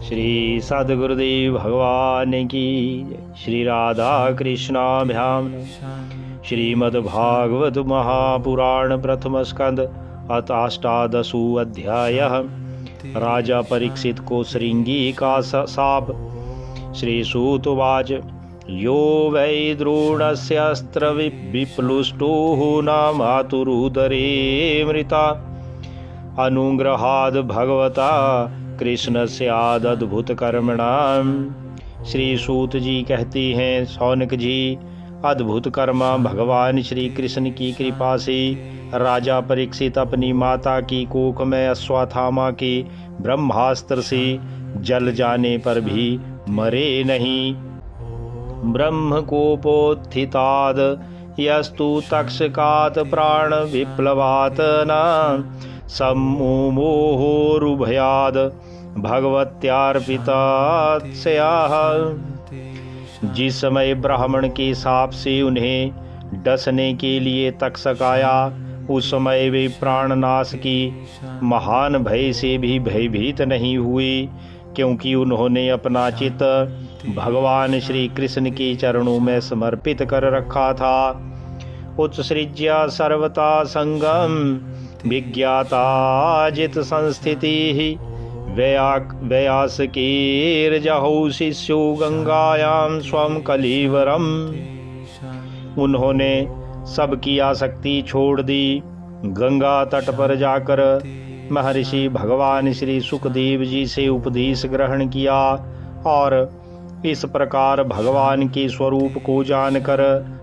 श्री सद्गुरुदेव भगवान की जय। श्री राधा कृष्णाभ्याम श्रीमद्भागवत महापुराण प्रथम स्कंद अथ अष्टादशो अध्यायः। राजा परीक्षित को श्रृंगी का शाप। श्री सूत उवाच यो वै द्रोणस्य अस्त्र विप्लुष्टो न मातुरुदरे मृता अनुग्रहाद भगवता कृष्ण स्यादद्भुत कर्मणाम। श्री सूत जी कहती हैं, सौनक जी, अद्भुत कर्मा भगवान श्री कृष्ण की कृपा से राजा परीक्षित अपनी माता की कोख में अश्वत्थामा के ब्रह्मास्त्र से जल जाने पर भी मरे नहीं। ब्रह्म कोपोत्थिताद यस्तु तक्षकात प्राण विप्लवात न सम्मोहोरुभयाद भगवत्यार्पितास्याः। जिस समय ब्राह्मण के शाप से उन्हें डसने के लिए तक्षक आया, उस समय वे प्राणनाश की महान भय से भी भयभीत नहीं हुए, क्योंकि उन्होंने अपना चित्त भगवान श्री कृष्ण के चरणों में समर्पित कर रखा था। उत्सृज्य सर्वता संगम विज्ञाता जित संस्थिति व्यासकीर्जहौ शिष्यो गंगायां स्वं कलीवरम। उन्होंने सबकी आसक्ति छोड़ दी, गंगा तट पर जाकर महर्षि भगवान श्री सुखदेव जी से उपदेश ग्रहण किया और इस प्रकार भगवान के स्वरूप को जानकर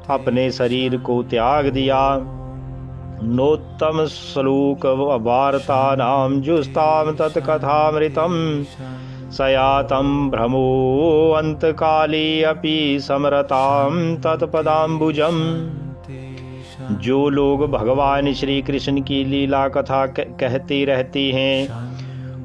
अपने शरीर को त्याग दिया। नोत्तम श्लोक वार्तानां जुस्तां तत्कथामृतं सयातं भ्रमो अंतकाले अपि समरतां तत्पदाम्बुजम्। जो लोग भगवान श्री कृष्ण की लीला कथा कहते रहते हैं,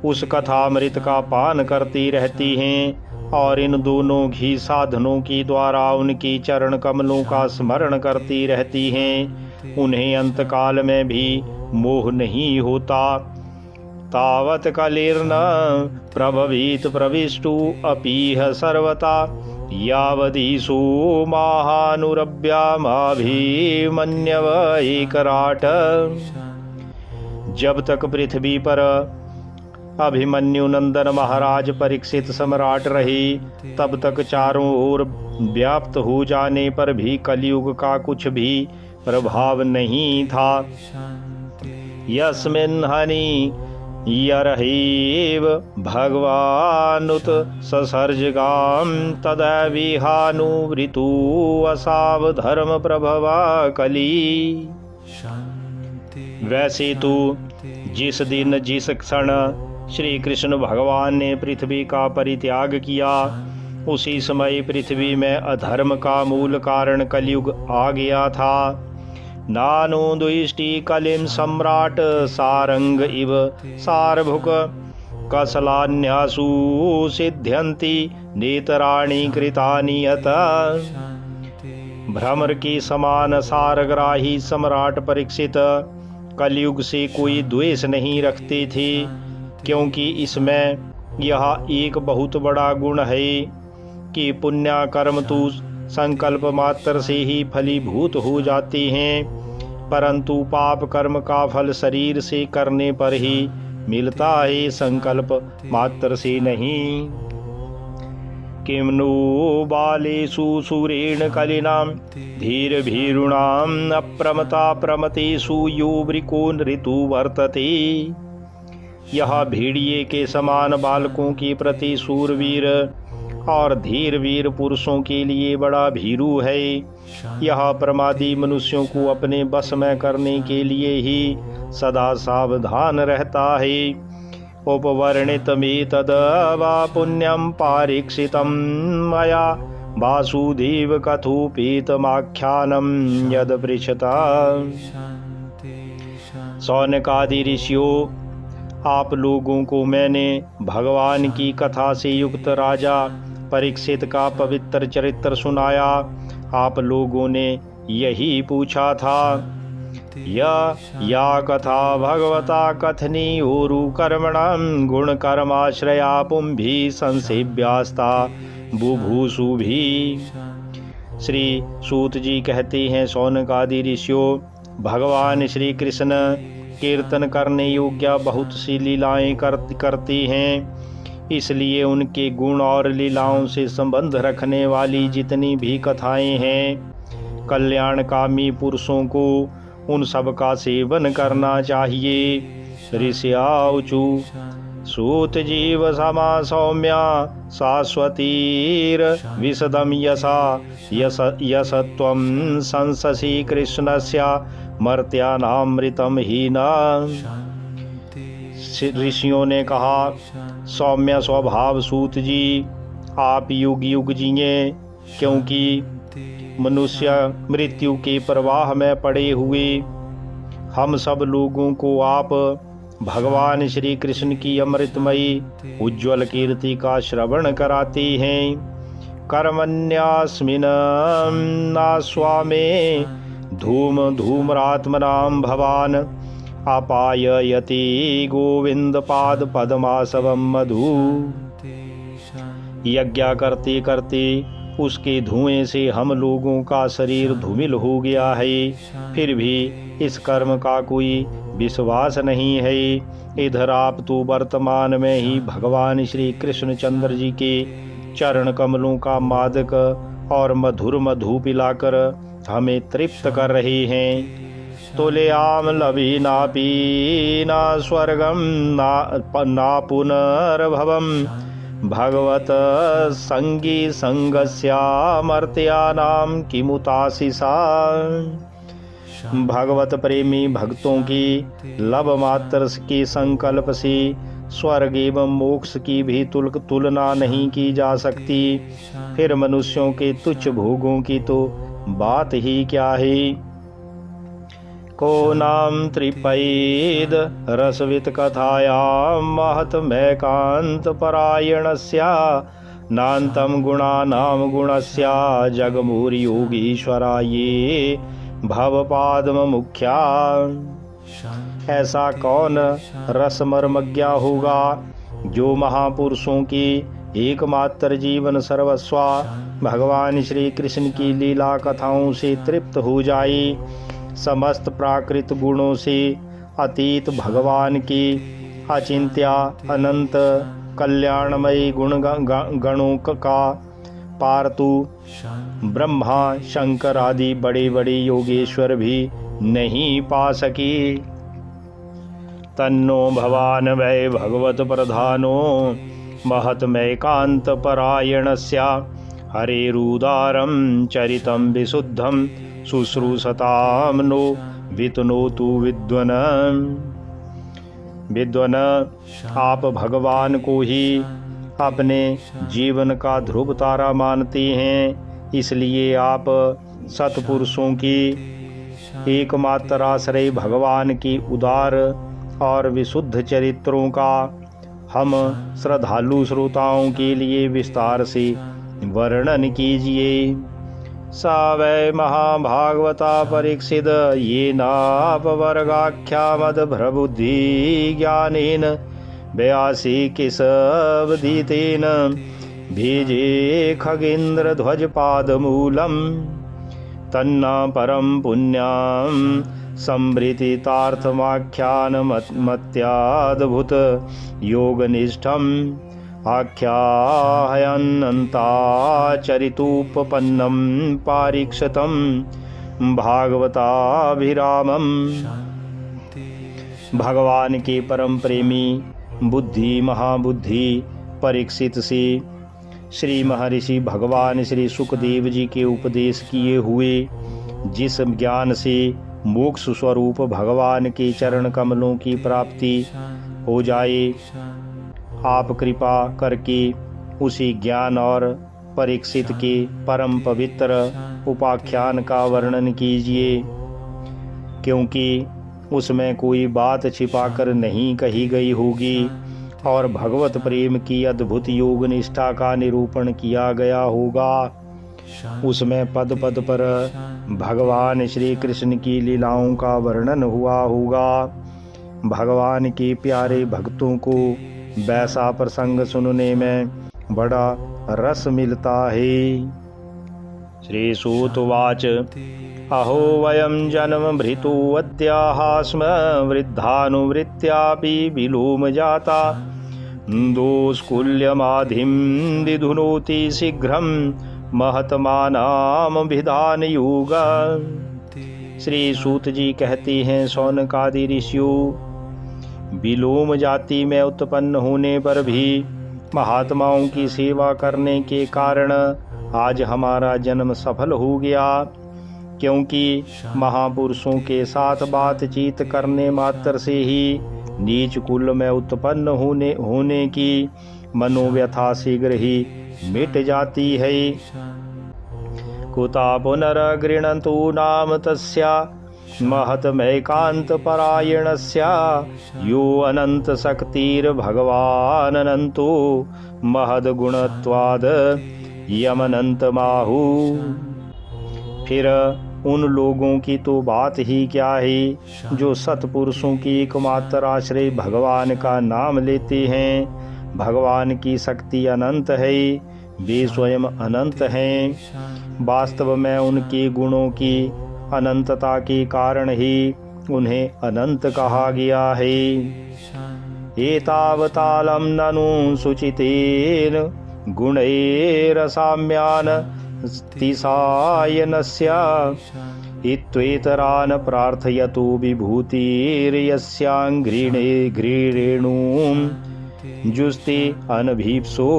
उस कथामृत का पान करती रहती हैं और इन दोनों ही साधनों के द्वारा उनकी चरण कमलों का स्मरण करती रहती हैं, उन्हें अंतकाल में भी मोह नहीं होता। तावत कलिर्न प्रभवीत प्रविष्टु अपीह सर्वता यावदीसु महानुरभ्यामाभिमन्यव एकराट। जब तक पृथ्वी पर अभिमन्यु नंदन महाराज परीक्षित सम्राट रहे, तब तक चारों ओर व्याप्त हो जाने पर भी कलयुग का कुछ भी प्रभाव नहीं था। यस्मिन् हनि यरहेव भगवानुत ससर्जगाम तदैविहानुवृतु असाव धर्म प्रभवा कली। वैसे तो जिस दिन जिस क्षण श्री कृष्ण भगवान ने पृथ्वी का परित्याग किया, उसी समय पृथ्वी में अधर्म का मूल कारण कलयुग आ गया था। नानो दुष्टि कलिम सम्राट सारंग इव सारभुक कसलान्यासु सिद्ध्यन्ति नेतराणि कृतानि यत। भ्रमर के समान सारग्राही सम्राट परीक्षित कलयुग से कोई द्वेष नहीं रखते थे, क्योंकि इसमें यह एक बहुत बड़ा गुण है कि पुण्य कर्म तो संकल्प मात्र से ही फलीभूत हो जाते हैं, परंतु पाप कर्म का फल शरीर से करने पर ही मिलता है, संकल्प मात्र से नहीं। किम नो बालेषु सुरेण कलिनां धीर भीरुणां अप्रमता प्रमतेषु यो वृको ऋतु वर्तते। यह भेड़िए के समान बालकों के प्रति सूरवीर और धीर वीर पुरुषों के लिए बड़ा भीरू है। यह प्रमादी मनुष्यों को अपने बस में करने के लिए ही सदा सावधान रहता है। उपवर्णित में तद वा पुण्यम पारीक्षितम मया वासुदेव कथोपेतमाख्यानम यद पृच्छता। सौनकादि ऋषियों, आप लोगों को मैंने भगवान की कथा से युक्त राजा परीक्षित का पवित्र चरित्र सुनाया। आप लोगों ने यही पूछा था। या कथा भगवता कथनी ओरु कर्मणां गुण कर्माश्रया पुंभी संसेव्यास्ता बुभूषु भी। श्री सूत जी कहते हैं, शौनक आदि ऋषियों, भगवान श्री कृष्ण कीर्तन करने योग्य बहुत सी लीलाएं करते हैं, इसलिए उनके गुण और लीलाओं से संबंध रखने वाली जितनी भी कथाएं हैं, कल्याणकामी पुरुषों को उन सब का सेवन करना चाहिए। ऋषियाऊचु सूत जीव समा सौम्या शाश्वतीर विशदम यसा यशत्वं संससि कृष्णस्य मर्त्यानामृतम हीना। ऋषियों ने कहा, सौम्य स्वभाव सूत जी, आप युग युग जिए, क्योंकि मनुष्य मृत्यु के प्रवाह में पड़े हुए हम सब लोगों को आप भगवान श्री कृष्ण की अमृतमयी उज्ज्वल कीर्ति का श्रवण कराते हैं। कर्मण्यस्मिन् नास्वामे धूम्रात्मनां भवान अपाययति गोविंद पाद पद्मासवम मधु। यज्ञ करते करते उसके धुएं से हम लोगों का शरीर धूमिल हो गया है, फिर भी इस कर्म का कोई विश्वास नहीं है। इधर आप तो वर्तमान में ही भगवान श्री कृष्णचंद्र जी के चरण कमलों का मादक और मधुर मधु पिलाकर हमें तृप्त कर रहे हैं। तुल्याम लभी नापी ना स्वर्गम ना पुनर्भवम भगवत संगी संगस्यामर्त्यानाम किमुताशिषा। भगवत प्रेमी भक्तों की लब मात्र के संकल्प से स्वर्ग एवं मोक्ष की भी तुलना नहीं की जा सकती, फिर मनुष्यों के तुच्छ भोगों की तो बात ही क्या है। को नाम त्रिपैद रसवित कथायां महत्मैकांत परायणस्या नान्तं गुणानां गुणस्या जगमुर योगीश्वराये भवपाद्म मुख्या। ऐसा कौन रसमर्मज्ञ होगा जो महापुरुषों की एकमात्र जीवन सर्वस्वा भगवान श्री कृष्ण की लीला कथाओं से तृप्त हो जाए। समस्त प्राकृत गुणों से अतीत भगवान की अचिंत्या अनंत कल्याणमयी गणों का पारतु ब्रह्मा शंकर आदि बड़े बड़े योगेश्वर भी नहीं पा सके। तन्नो भवान वै भगवत प्रधानो महत्मैकांत परायणस्या हरेरुदारं चरितं विशुद्धं शुश्रूषतां नो वितनोतु विद्वन। विद्वन, आप भगवान को ही अपने जीवन का ध्रुव तारा मानते हैं, इसलिए आप सत्पुरुषों की एकमात्र आश्रय भगवान की उदार और विशुद्ध चरित्रों का हम श्रद्धालु श्रोताओं के लिए विस्तार से वर्णन कीजिए। सा वै महाभागवता परीक्षित ये नापवर्गाख्या मदभ्रबुद्धि ज्ञानेन व्यासी किसवदीतेन भेजे खगेन्द्र ध्वज पादमूलम तन्ना परम पुण्याम संवृतितार्थमाख्यान मत्याद्भुत योगनिष्ठम आख्याहयन्नन्ताचरितोपपन्नं पारीक्षतं भागवताभिरामम्। भगवान के परम प्रेमी बुद्धि महाबुद्धि परीक्षित से श्री महर्षि भगवान श्री सुखदेव जी के उपदेश किए हुए जिस ज्ञान से मोक्ष स्वरूप भगवान के चरण कमलों की प्राप्ति हो जाए, आप कृपा करके उसी ज्ञान और परीक्षित के परम पवित्र उपाख्यान का वर्णन कीजिए, क्योंकि उसमें कोई बात छिपाकर नहीं कही गई होगी और भगवत प्रेम की अद्भुत योग निष्ठा का निरूपण किया गया होगा। उसमें पद पद पर भगवान श्री कृष्ण की लीलाओं का वर्णन हुआ होगा। भगवान के प्यारे भक्तों को वैसा प्रसंग सुनने में बड़ा रस मिलता है। श्री सूत उवाच अहो वयं जन्मभृतो अद्याः स्म वृद्धानुवृत्त्यापि विलोम जाता दोस्कुल्यमाधिं विधुनोति शीघ्रं महतमानाम विधान युग। श्री सूत जी कहते हैं, शौनकादि ऋषियों, विलोम जाति में उत्पन्न होने पर भी महात्माओं की सेवा करने के कारण आज हमारा जन्म सफल हो गया, क्योंकि महापुरुषों के साथ बातचीत करने मात्र से ही नीच कुल में उत्पन्न होने की मनोव्यथा शीघ्र ही मिट जाती है। कुता पुनर्गृणन्तु नाम तस्या महतमैकांत परायणस्या यो अनंत शक्तिर भगवान अनंतो महद गुणत्वाद यमनंत माहु। फिर उन लोगों की तो बात ही क्या है जो सत्पुरुषों की एकमात्र आश्रय भगवान का नाम लेते हैं। भगवान की शक्ति अनंत है, वे स्वयं अनंत हैं। वास्तव में उनके गुणों की अनंतता के कारण ही उन्हें अनंत कहा गया है। एतावतालं ननु सुचितेन गुणैरसाम्यान् तिसायनस्य इत्वेतरान् प्रार्थयतो विभूतिर्यस्याङ्घ्रिणेणुं जुस्ते अनभीप्सो।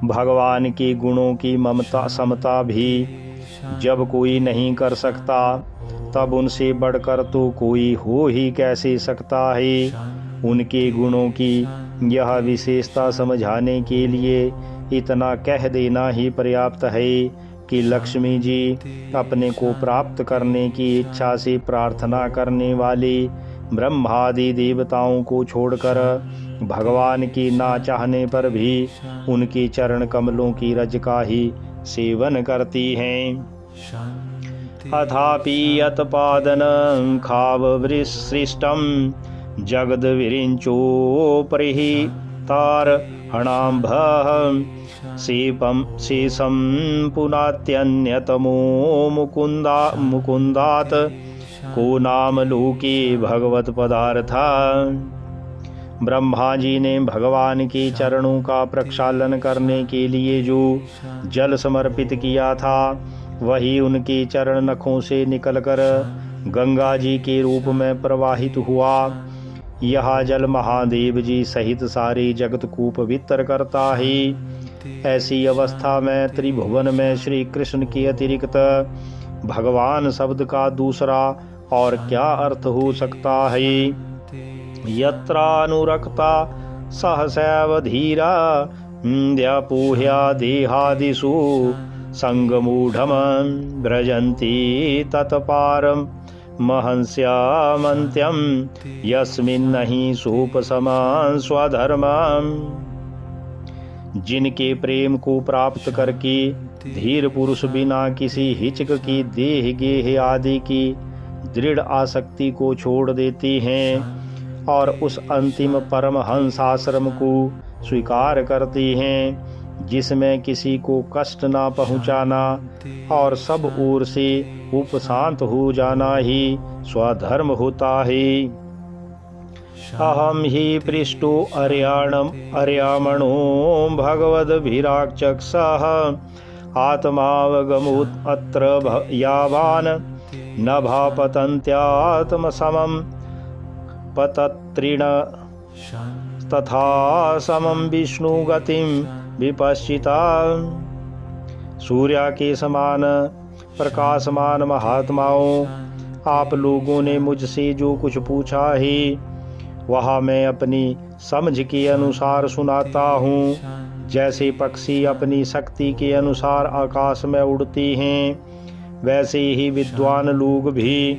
भगवान के गुणों की ममता समता भी जब कोई नहीं कर सकता, तब उनसे बढ़कर तो कोई हो ही कैसे सकता है। उनके गुणों की यह विशेषता समझाने के लिए इतना कह देना ही पर्याप्त है कि लक्ष्मी जी अपने को प्राप्त करने की इच्छा से प्रार्थना करने वाले ब्रह्मादि देवताओं को छोड़कर भगवान के ना चाहने पर भी उनके चरण कमलों की रज का ही सेवन करती हैं। अथापि यत्पादनं खाववृसृष्टं जगद विरिञ्चोपरिः तारहणाम्भः शेषं पुनात्यन्यतमो मुकुन्दात् को नाम लोके भगवत पदार्था। ब्रह्मा जी ने भगवान के चरणों का प्रक्षालन करने के लिए जो जल समर्पित किया था, वही उनके चरण नखों से निकलकर गंगा जी के रूप में प्रवाहित हुआ। यह जल महादेव जी सहित सारे जगत को पवित्र करता है। ऐसी अवस्था में त्रिभुवन में श्री कृष्ण के अतिरिक्त भगवान शब्द का दूसरा और क्या अर्थ हो सकता है। यत्रानुरक्ता सहसैव धीरा द्यापोह्या देहादिषु संगमूढ़म व्रजन्ति तत्पारम महंस्यामन्त्यम यस्मिन्नहि सोपसमान् स्वधर्मम्। जिनके प्रेम को प्राप्त करके धीर पुरुष बिना किसी हिचक की देह गेह आदि की दृढ़ आसक्ति को छोड़ देते हैं और उस अंतिम परमहंस आश्रम को स्वीकार करते हैं, जिसमें किसी को कष्ट ना पहुंचाना और सब ओर से उपशांत हो जाना ही स्वधर्म होता है। अहम ही पृष्ठो अर्यामणो भगवद्भिराचक्षः आत्मावगमुत अत्र यावान न भापतन्त्यात्मसमं पतत्रिण तथा समं विष्णु गतिं विपश्चिता। सूर्य के समान प्रकाशमान महात्माओं, आप लोगों ने मुझसे जो कुछ पूछा है वह मैं अपनी समझ के अनुसार सुनाता हूँ। जैसे पक्षी अपनी शक्ति के अनुसार आकाश में उड़ते हैं, वैसे ही विद्वान लोग भी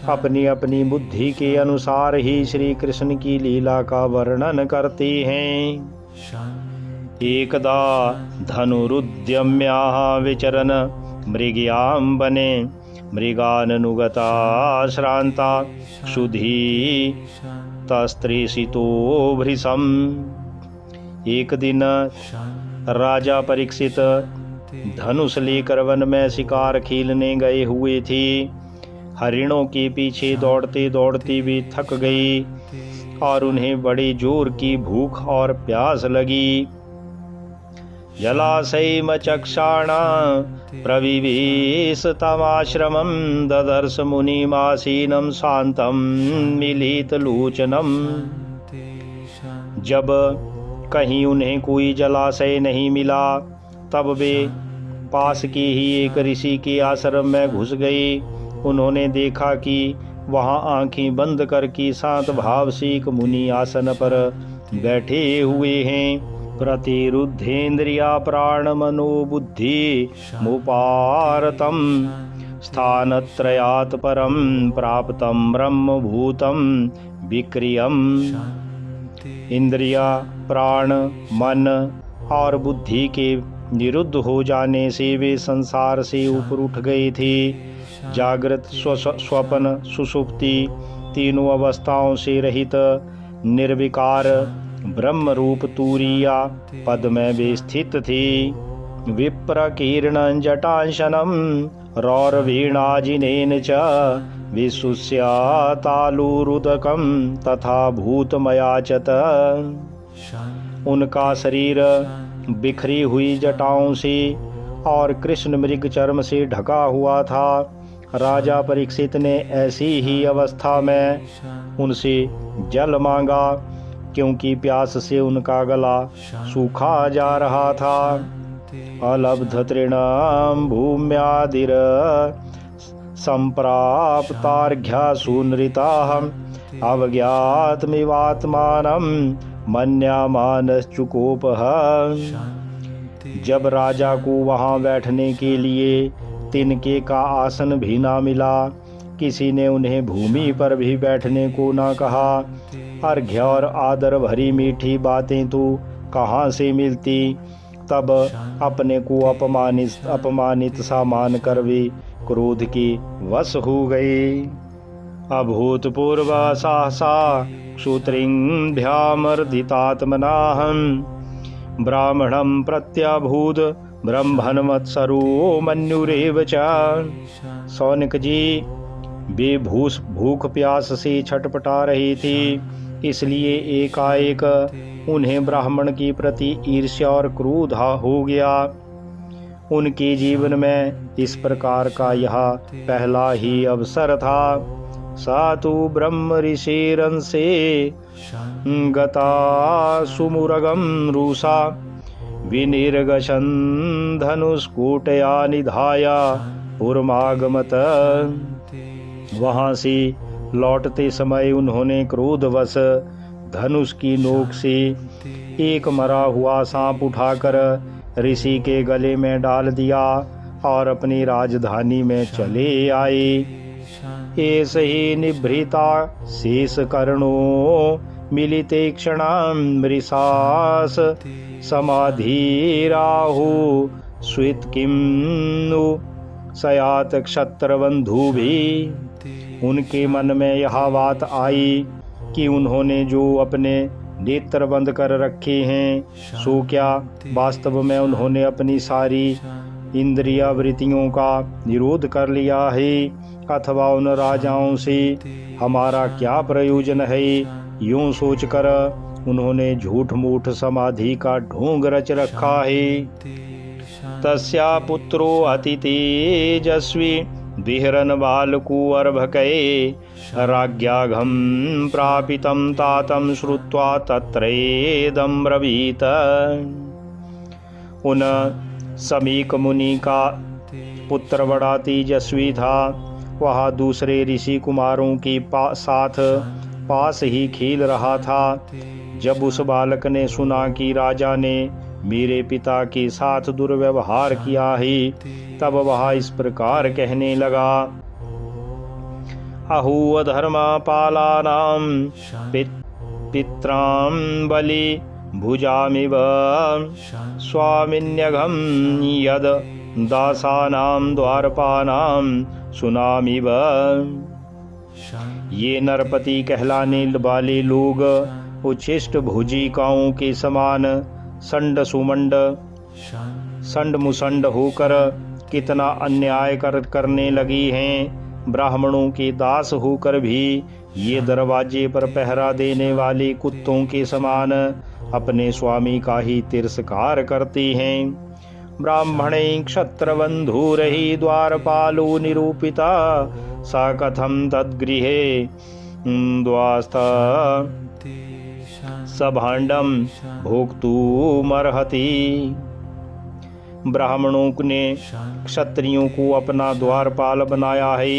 अपनी अपनी बुद्धि के अनुसार ही श्री कृष्ण की लीला का वर्णन करते हैं। एकदा धनुरुद्यम्याः विचरन् मृगयां वने मृगाननुगता श्रान्ता क्षुधी तस्त्रेषितो भृशम्। एक दिन राजा परीक्षित धनुष लेकर वन में शिकार खेलने गए हुए थे। हरिणों के पीछे दौड़ते दौड़ते वे थक गए और उन्हें बड़े जोर की भूख और प्यास लगी। जलाशयमचक्षाण प्रविवेश तमाश्रमं ददर्श मुनिमासीनं शांतं मिलितलोचनम्। जब कहीं उन्हें कोई जलाशय नहीं मिला तब वे पास के ही एक ऋषि के आश्रम में घुस गए। उन्होंने देखा कि वहाँ आंखें बंद करके शांत भाव से एक मुनि आसन पर बैठे हुए हैं। प्रतिरुद्धेन्द्रिया प्राण मनो बुद्धि मुपारतम स्थानत्रयात् परम प्राप्तम ब्रह्म भूतम विक्रियम। इंद्रिया प्राण मन और बुद्धि के निरुद्ध हो जाने से वे संसार से ऊपर उठ गए थे। जागृत स्वप्न सुषुप्ति तीनों अवस्थाओं से रहित निर्विकार ब्रह्म रूप तूरिया पद में वे स्थित थे। विप्रकीर्णं जटांशनं रौरवीणाजिनेन च विशुष्या तालुरुदकं तथा भूतमयाचत। उनका शरीर बिखरी हुई जटाओं से और कृष्ण मृग चर्म से ढका हुआ था। राजा परीक्षित ने ऐसी ही अवस्था में उनसे जल मांगा, क्योंकि प्यास से उनका गला सूखा जा रहा था। अलब्ध तृणां भूम्यादिर संप्राप्तार्घ्या सुनृताः अवज्ञातमिवात्मानं मन्यामानश्चुकोपः। जब राजा को वहां बैठने के लिए तिनके का आसन भी ना मिला, किसी ने उन्हें भूमि पर भी बैठने को ना कहा। अर्घ्य और आदर भरी मीठी बातें तो कहाँ से मिलती। तब अपने को अपमानित सा मान कर वे क्रोध के वश हो गए। अभूतपूर्व सहसा क्षुत्रिभ्यामर्दितात्मनाहं ब्राह्मणं प्रत्यभूत ब्रह्मन्वत्सरो मन्युरेव च। सौनक जी वे भूख प्यास से छटपटा रहे थे, इसलिए एकाएक उन्हें ब्राह्मण के प्रति ईर्ष्या और क्रोध हो गया। उनके जीवन में इस प्रकार का यह पहला ही अवसर था। सातु ब्रह्म ऋषिरंसे गता सुमुरगम रूषा विनिर्गशन धनुष्कोटया निधाया पुरमागमत। वहां से लौटते समय उन्होंने क्रोधवश धनुष की नोक से एक मरा हुआ सांप उठाकर ऋषि के गले में डाल दिया और अपनी राजधानी में चले आए। ऐसे ही निभृता शेष कर्णो मिलिते क्षणां मृषास समाधिराहु स्वित किम्नु सयात क्षत्रबंधु भी। उनके मन में यह बात आई कि उन्होंने जो अपने नेत्र बंद कर रखे हैं, सो क्या वास्तव में उन्होंने अपनी सारी इंद्रिया वृत्तियों का निरोध कर लिया है, अथवा उन राजाओं से हमारा क्या प्रयोजन है। यूं सोचकर उन्होंने झूठ मूठ समाधि का ढोंग रच रखा है। तस्या पुत्रो अति तेजस्वी विहरन बालको अर्भके राज्ञाघं प्रापितं तातं श्रुत्वा तत्रेदं ब्रवीत। उन समीक मुनि का पुत्र बड़ा तेजस्वी था। वह दूसरे ऋषि कुमारों के साथ पास ही खेल रहा था। जब उस बालक ने सुना कि राजा ने मेरे पिता के साथ दुर्व्यवहार किया है, तब वह इस प्रकार कहने लगा। अहो धर्म पालानां पित्रां बलि भुजामिव स्वामिन्यघं यद दासानां द्वारपानां सुनामिव। ये नरपति कहलाने वाले लोग उच्छिष्ट भुजिकाओं के समान संड सुमंड संड मुसंड होकर कितना अन्याय करने लगी हैं। ब्राह्मणों के दास होकर भी ये दरवाजे पर पहरा देने वाले कुत्तों के समान अपने स्वामी का ही तिरस्कार करते हैं। ब्राह्मणे क्षत्रबंधुरहि द्वारपालो निरूपिता सा कथम तद्गृहे द्वास्थ सभाण्डम भोक्तुमर्हति। ब्राह्मणों ने क्षत्रियों को अपना द्वारपाल बनाया है,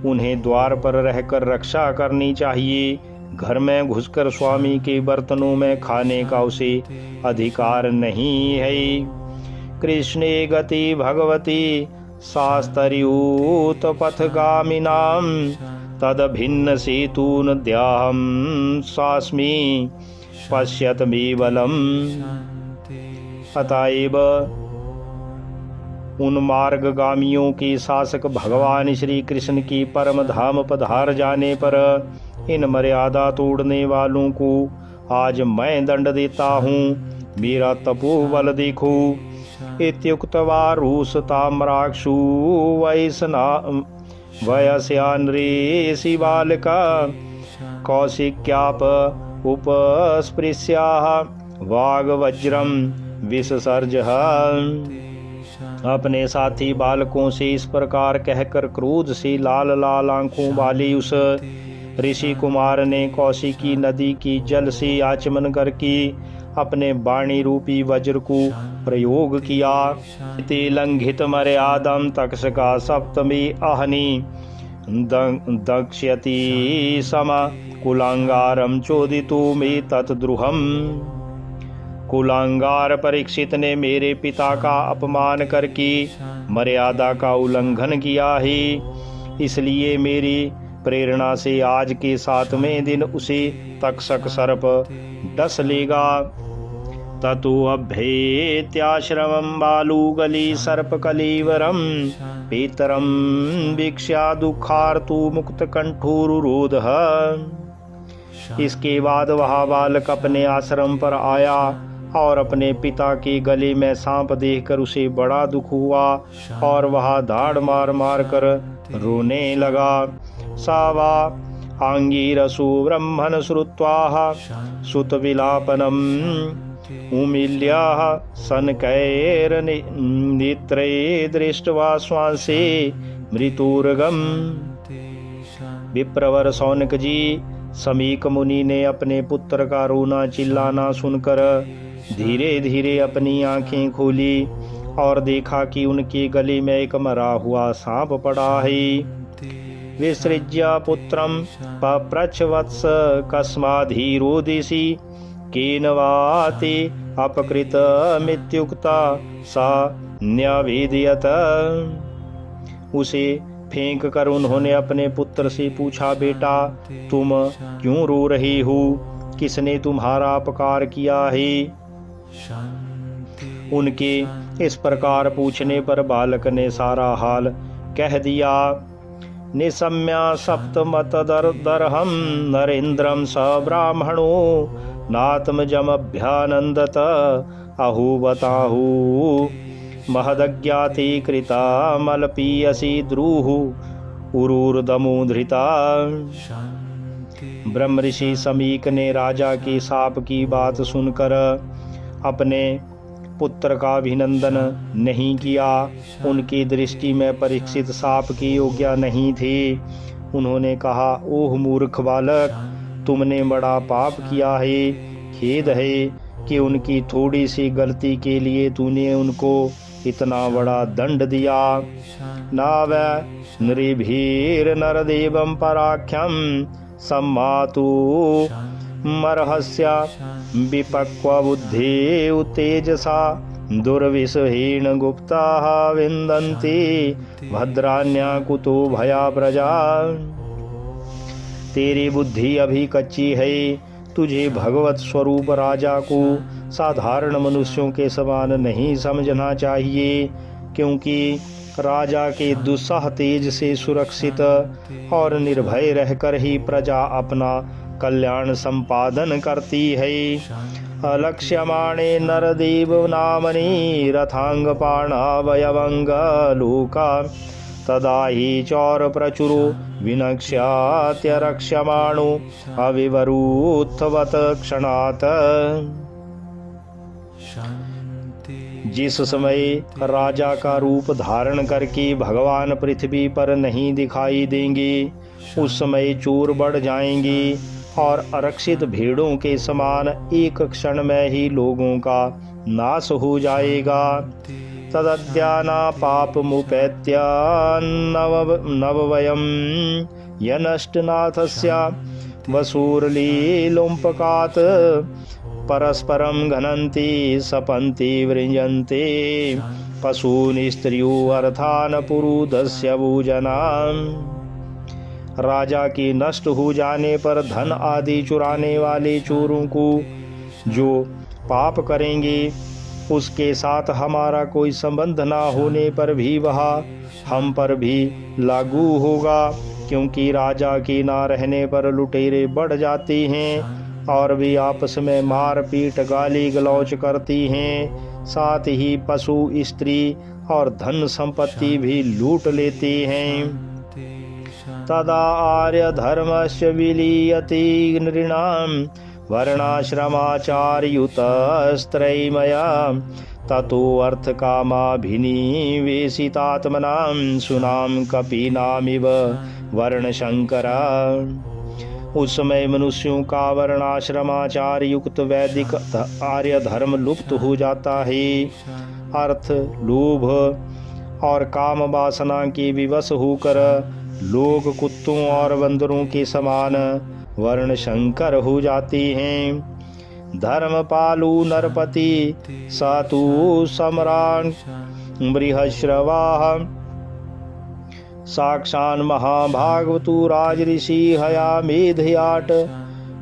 उन्हें द्वार पर रहकर रक्षा करनी चाहिए। घर में घुसकर स्वामी के बर्तनों में खाने का उसे अधिकार नहीं है। कृष्णे गति भगवती शास्त्र्यूत पथगामिनां तद भिन्न सेतून द्याहम सास्मि पश्यत मे बलम। अतएव उन मार्गगामियों के शासक भगवान श्री कृष्ण की परम धाम पधार जाने पर इन मर्यादा तोड़ने वालों को आज मैं दंड देता हूँ। मेरा तपोबल देखो। इत्युक्त्वा रूसताम्राक्षु वयस्यान्रेषि बालका कौशिक्याप उपस्पृश्याः वाग्वज्रं विससर्जः। अपने साथी बालकों से इस प्रकार कहकर क्रोध से लाल लाल आंखों वाले उस ऋषि कुमार ने कौशिकी नदी की जल से आचमन करके अपने वाणी रूपी वज्र को प्रयोग किया। ते लंघित मर्यादम तक्षका सप्तमी अहनि दक्ष्यति सम कुलांगारम चोदितु मे तत्द्रुहम। कुलांगार परीक्षित ने मेरे पिता का अपमान करके मर्यादा का उल्लंघन किया है, इसलिए मेरी प्रेरणा से आज के 7वें दिन उसे तक्षक सर्प डस लेगा। ततो अभ्येत्याश्रमं बालुगली सर्पकलेवरं पेतरं वीक्ष्या दुःखार्तु मुक्तकंठोरुरोधः। इसके बाद वह बालक अपने आश्रम पर आया और अपने पिता के गले में सांप देखकर उसे बड़ा दुख हुआ और वह दाढ़ मार मार कर रोने लगा। सावा आंगीरसु ब्रह्मन् श्रुत्वा सुतविलापनम् उमील्याः सनकैर्नेत्रे दृष्ट्वा श्वासे मृतुर्गम्। विप्रवर शौनक जी, समीक मुनि ने अपने पुत्र का रोना चिल्लाना सुनकर धीरे धीरे अपनी आंखें खोली और देखा कि उनके गले में एक मरा हुआ सांप पड़ा है। विसृज्य पुत्रं पप्रच्छ वत्स कस्माधीरोदिषि केन वा ते अपकृतमित्युक्ता सा न्यवेदयत। उसे फेंक कर उन्होंने अपने पुत्र से पूछा, बेटा तुम क्यों रो रहे हो? किसने तुम्हारा अपकार किया है? उनके इस प्रकार पूछने पर बालक ने सारा हाल कह दिया। निशम्या सप्तमतदर्हं नरेन्द्रं स ब्राह्मणो नात्मजमभ्यानन्दत अहुवताहु महदज्ञाति कृता मलपीयसी द्रुः उरूर्दमुधृता। ब्रह्म ऋषि समीक ने राजा के शाप की बात सुनकर अपने पुत्र का अभिनंदन नहीं किया। उनकी दृष्टि में परीक्षित शाप की योग्य नहीं थे। उन्होंने कहा, ओह मूर्ख बालक, तुमने बड़ा पाप किया है। खेद है कि उनकी थोड़ी सी गलती के लिए तूने उनको इतना बड़ा दंड दिया। नाव नृभीर नरदेवं पराख्यम सम्मातु मरहस्य विपक्व बुद्धि उत्तेजसा दुर्विषहीन गुप्ता विन्दन्ति भद्रान्या कुतो भया प्रजा। तेरी बुद्धि अभी कच्ची है, तुझे भगवत स्वरूप राजा को साधारण मनुष्यों के समान नहीं समझना चाहिए, क्योंकि राजा के दुस्साह तेज से सुरक्षित और निर्भय रहकर ही प्रजा अपना कल्याण संपादन करती है। अलक्ष्यमाणे नरदेव नामनि रथांगपाणावयवंग लोका तदा हि चौर प्रचुरो विनक्ष्यात्यरक्ष्यमाणो अविवरूथवत क्षणात्। जिस समय राजा का रूप धारण करके भगवान पृथ्वी पर नहीं दिखाई देंगे, उस समय चोर बढ़ जाएंगे और आरक्षित भेड़ों के समान एक क्षण में ही लोगों का नाश हो जाएगा। तदद्याना पापमुपैत्य नववयं यनष्टनाथस्य वसूरलीलोम्पकात् परस्परं घनन्ति सपन्ति वृञ्जन्ते पशून् स्त्रियो अर्थान् पुरुधस्य भोजनाम्। राजा के नष्ट हो जाने पर धन आदि चुराने वाले चोरों को जो पाप करेंगे, उसके साथ हमारा कोई संबंध ना होने पर भी वह हम पर भी लागू होगा, क्योंकि राजा के ना रहने पर लुटेरे बढ़ जाते हैं और वे आपस में मारपीट गाली गलौच करती हैं, साथ ही पशु स्त्री और धन संपत्ति भी लूट लेते हैं। तदा आर्य धर्मस्य विलीयते नृणां वर्णाश्रमाचार्युतस्त्रैमया ततो अर्थकामाभिनिवेशितात्मनां सुनाम कपीनामिव वर्णशंकरा। उस समय मनुष्यों का वर्णाश्रमाचार युक्त वैदिक आर्य धर्म लुप्त हो जाता है। अर्थ, लोभ और काम वासना के विवश होकर लोग कुत्तों और बंदरों के समान वर्ण शंकर हो जाते हैं। धर्मपालु नरपति सातु सम्राट बृहश्रवाः साक्षान् महाभागवतो राजऋषि हयामेधयाट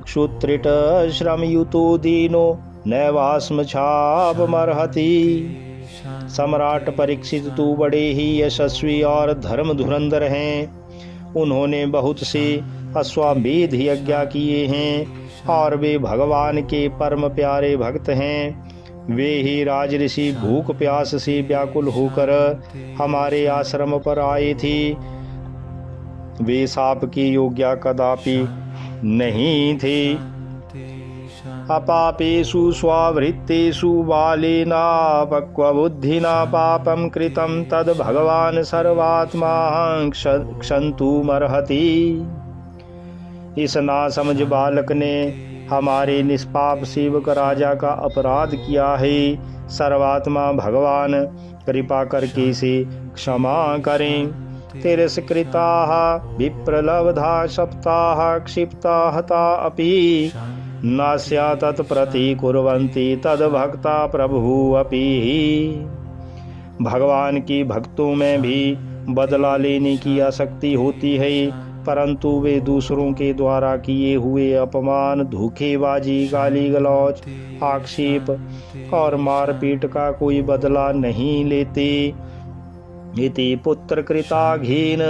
क्षुत्रिट श्रमयुतो दीनो नैवास्मछापमर्हति। सम्राट परीक्षित तो बड़े ही यशस्वी और धर्म धुरंधर हैं। उन्होंने बहुत से अश्वमेध यज्ञ किए हैं और वे भगवान के परम प्यारे भक्त हैं। वे ही राजऋषि भूख प्यास से व्याकुल होकर हमारे आश्रम पर आए थे। वे साप की योग्य कदापि नहीं थे। अपापेषु स्वावृत्तेषु बालेना पक्वबुद्धिना पापं कृतं तद भगवान सर्वात्मा क्षन्तुमर्हति। इस नासमझ बालक ने हमारे निष्पाप सेवक राजा का अपराध किया है। सर्वात्मा भगवान कृपा करके इसे क्षमा करें। तिरस्कृताः विप्रलब्धा सप्ताः क्षिप्ता हता अपि नास्या तत्प्रति कुर्वन्ति तद्भक्ता प्रभु अपि। भगवान के भक्तों में भी बदला लेने की आसक्ति होती है, परंतु वे दूसरों के द्वारा किए हुए अपमान, धोखेबाजी, गाली गलौच, आक्षेप और मारपीट का कोई बदला नहीं लेते। इति पुत्रकृताघीन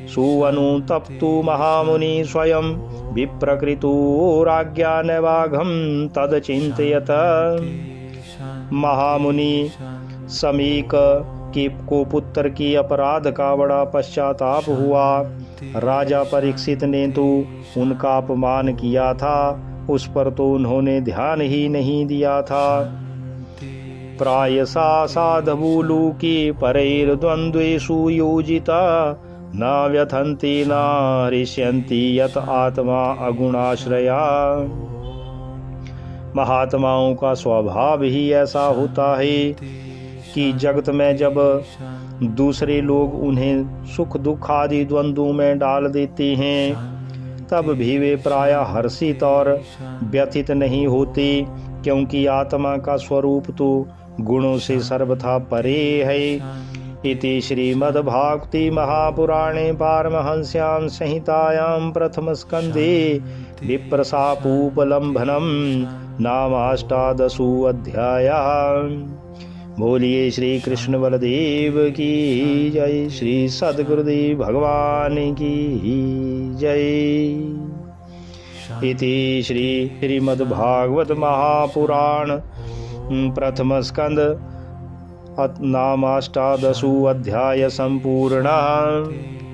सुअनुतप्तु महामुनि स्वयं विप्रकृतो राज्ञानवाघं तद चिंतयत। महामुनि समीक के को पुत्र के अपराध का बड़ा पश्चाताप हुआ। राजा परीक्षित ने तो उनका अपमान किया था, उस पर तो उन्होंने ध्यान ही नहीं दिया था। प्रायसा साधवूलूके परैर्द्वन्द्वेषु योजिता न व्यथन्ति न हृष्यन्ति यत आत्मा अगुणाश्रया। महात्माओं का स्वभाव ही ऐसा होता है कि जगत में जब दूसरे लोग उन्हें सुख दुख आदि द्वंद्वों में डाल देते हैं, तब भी वे प्रायः हर्षित और व्यथित नहीं होते, क्योंकि आत्मा का स्वरूप तो गुणों से सर्वथा परे है। इति श्रीमद्भागवते महापुराणे पारमहंस्यां संहितायां प्रथमस्कन्धे विप्रशापोपलम्भनं नामाष्टादशोऽध्यायः। बोलिए श्री कृष्ण बलदेव की जय, श्री सद्गुरुदेव भगवान की जय। इति श्रीमद्भागवत महापुराण प्रथम स्कंद नामाष्टादशोऽध्याय संपूर्णः।